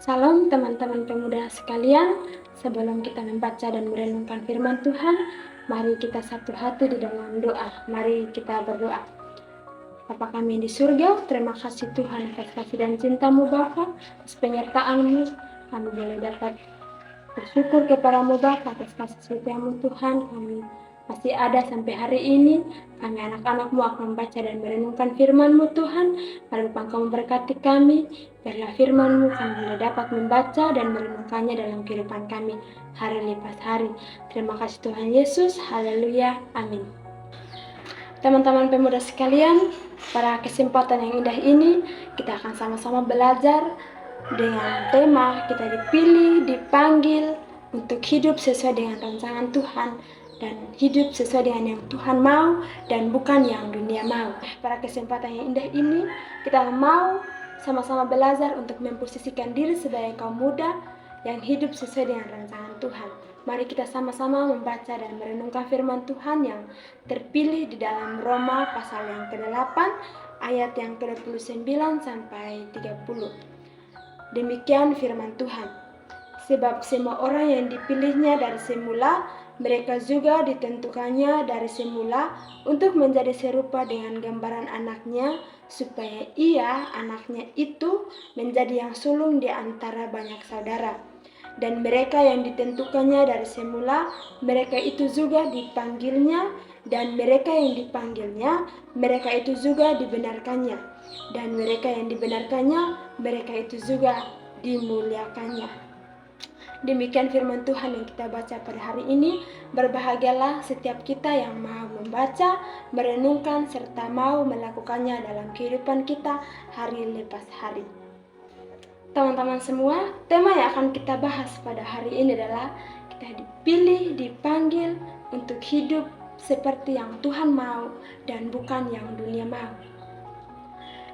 Salam teman-teman pemuda sekalian, sebelum kita membaca dan merenungkan firman Tuhan, mari kita satu hati di dalam doa. Mari kita berdoa. Bapa kami di surga, terima kasih Tuhan atas kasih dan cinta-Mu Bapa, atas penyertaan-Mu, kami boleh dapat bersyukur kepadamu Bapa atas kasih setia-Mu Tuhan. Kami masih ada sampai hari ini. Kami anak-anak-Mu akan membaca dan merenungkan firman-Mu Tuhan. Mari Bapa Engkau memberkati kami. Biarlah firman-Mu kami boleh dapat membaca dan merenungkannya dalam kehidupan kami hari lepas hari. Terima kasih Tuhan Yesus. Haleluya. Amin. Teman-teman pemuda sekalian, pada kesempatan yang indah ini kita akan sama-sama belajar dengan tema kita dipilih, dipanggil untuk hidup sesuai dengan rancangan Tuhan dan hidup sesuai dengan yang Tuhan mau dan bukan yang dunia mau. Pada kesempatan yang indah ini kita mau sama-sama belajar untuk memposisikan diri sebagai kaum muda yang hidup sesuai dengan rancangan Tuhan. Mari kita sama-sama membaca dan merenungkan firman Tuhan yang terpilih di dalam Roma pasal yang ke-8 ayat yang ke-29 sampai 30. Demikian firman Tuhan. Sebab semua orang yang dipilihnya dari semula, mereka juga ditentukannya dari semula untuk menjadi serupa dengan gambaran anaknya, supaya ia, anaknya itu, menjadi yang sulung di antara banyak saudara. Dan mereka yang ditentukannya dari semula, mereka itu juga dipanggilnya, dan mereka yang dipanggilnya, mereka itu juga dibenarkannya, dan mereka yang dibenarkannya, mereka itu juga dimuliakannya. Demikian firman Tuhan yang kita baca pada hari ini. Berbahagialah setiap kita yang mau membaca, merenungkan, serta mau melakukannya dalam kehidupan kita hari lepas hari. Teman-teman semua, tema yang akan kita bahas pada hari ini adalah kita dipilih, dipanggil untuk hidup seperti yang Tuhan mau dan bukan yang dunia mau.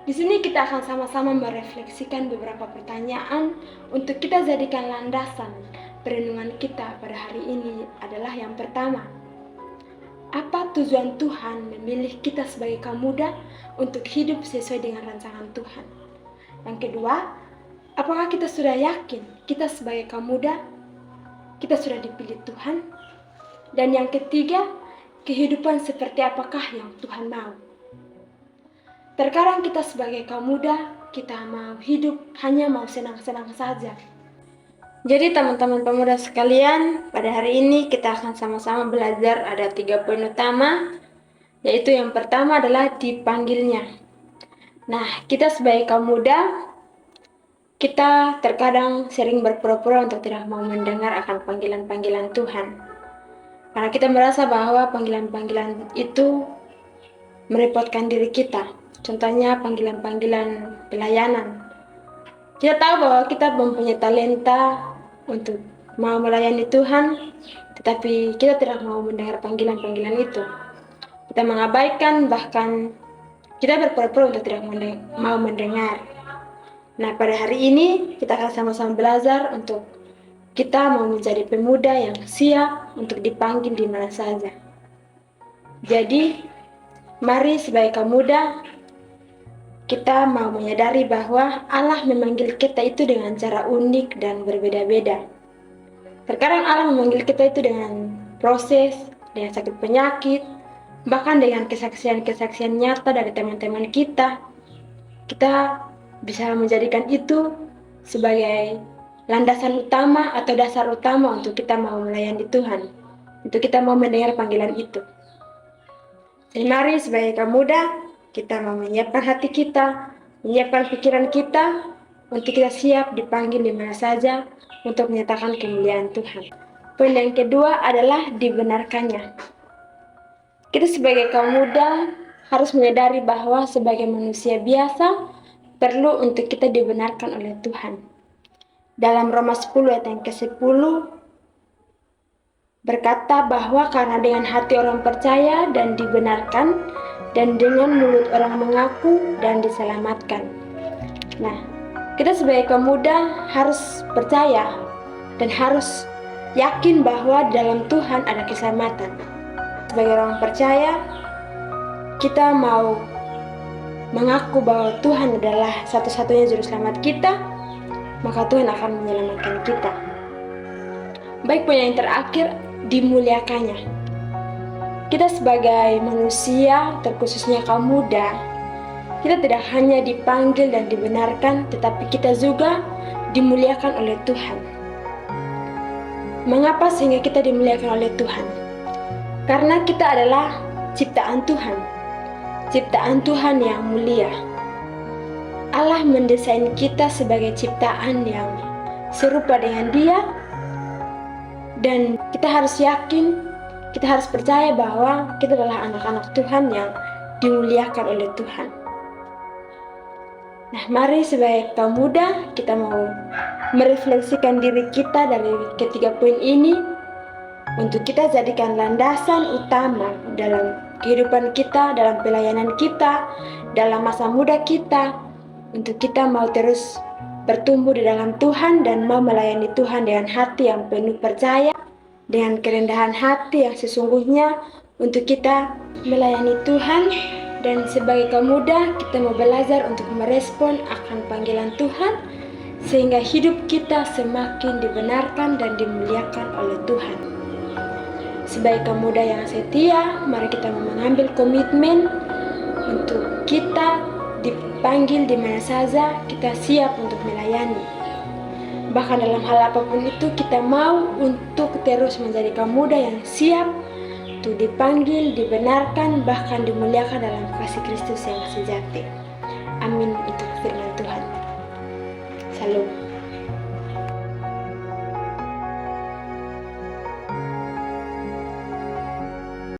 Di sini kita akan sama-sama merefleksikan beberapa pertanyaan untuk kita jadikan landasan perenungan kita pada hari ini. Adalah yang pertama, apa tujuan Tuhan memilih kita sebagai kaum muda untuk hidup sesuai dengan rancangan Tuhan? Yang kedua, apakah kita sudah yakin kita sebagai kaum muda kita sudah dipilih Tuhan? Dan yang ketiga, kehidupan seperti apakah yang Tuhan mau? Terkadang kita sebagai kaum muda, kita mau hidup hanya mau senang-senang saja. Jadi teman-teman pemuda sekalian, pada hari ini kita akan sama-sama belajar ada 3 poin utama, yaitu yang pertama adalah dipanggilnya. Nah, kita sebagai kaum muda, kita terkadang sering berpura-pura untuk tidak mau mendengar akan panggilan-panggilan Tuhan. Karena kita merasa bahwa panggilan-panggilan itu merepotkan diri kita. Contohnya panggilan-panggilan pelayanan. Kita tahu bahwa kita mempunyai talenta untuk mau melayani Tuhan, tetapi kita tidak mau mendengar panggilan-panggilan itu. Kita mengabaikan, bahkan kita berpura-pura untuk tidak mau mendengar. Nah, pada hari ini kita akan sama-sama belajar untuk kita mau menjadi pemuda yang siap untuk dipanggil di mana saja. Jadi, mari sebagai kaum muda kita mau menyadari bahwa Allah memanggil kita itu dengan cara unik dan berbeda-beda. Terkadang Allah memanggil kita itu dengan proses, dengan sakit penyakit, bahkan dengan kesaksian-kesaksian nyata dari teman-teman kita. Kita bisa menjadikan itu sebagai landasan utama atau dasar utama untuk kita mau melayani Tuhan, untuk kita mau mendengar panggilan itu. Jadi mari sebagai kaum muda, kita mau menyiapkan hati kita, menyiapkan pikiran kita, untuk kita siap dipanggil di mana saja untuk menyatakan kemuliaan Tuhan. Poin yang kedua adalah dibenarkannya. Kita sebagai kaum muda harus menyadari bahwa sebagai manusia biasa, perlu untuk kita dibenarkan oleh Tuhan. Dalam Roma 10 ayat yang ke-10, berkata bahwa karena dengan hati orang percaya dan dibenarkan, dan dengan mulut orang mengaku dan diselamatkan. Nah, kita sebagai kaum muda harus percaya dan harus yakin bahwa dalam Tuhan ada keselamatan. Sebagai orang percaya, kita mau mengaku bahwa Tuhan adalah satu-satunya juru selamat kita, maka Tuhan akan menyelamatkan kita. Baik, poin yang terakhir, dimuliakannya. Kita sebagai manusia, terkhususnya kaum muda, kita tidak hanya dipanggil dan dibenarkan, tetapi kita juga dimuliakan oleh Tuhan. Mengapa sehingga kita dimuliakan oleh Tuhan? Karena kita adalah ciptaan Tuhan. Ciptaan Tuhan yang mulia. Allah mendesain kita sebagai ciptaan yang serupa dengan Dia, dan kita harus yakin, kita harus percaya bahwa kita adalah anak-anak Tuhan yang dimuliakan oleh Tuhan. Nah, mari sebagai kaum muda kita mau merefleksikan diri kita dari ketiga poin ini untuk kita jadikan landasan utama dalam kehidupan kita, dalam pelayanan kita, dalam masa muda kita, untuk kita mau terus bertumbuh di dalam Tuhan dan mau melayani Tuhan dengan hati yang penuh percaya, dengan kerendahan hati yang sesungguhnya untuk kita melayani Tuhan. Dan sebagai kaum muda kita mau belajar untuk merespon akan panggilan Tuhan sehingga hidup kita semakin dibenarkan dan dimuliakan oleh Tuhan. Sebagai kaum muda yang setia, mari kita mengambil komitmen untuk kita dipanggil di mana saja kita siap untuk melayani. Bahkan dalam hal apapun itu kita mau untuk terus menjadi kaum muda yang siap untuk dipanggil, dibenarkan, bahkan dimuliakan dalam kasih Kristus yang sejati. Amin. Itu firman Tuhan. Salam.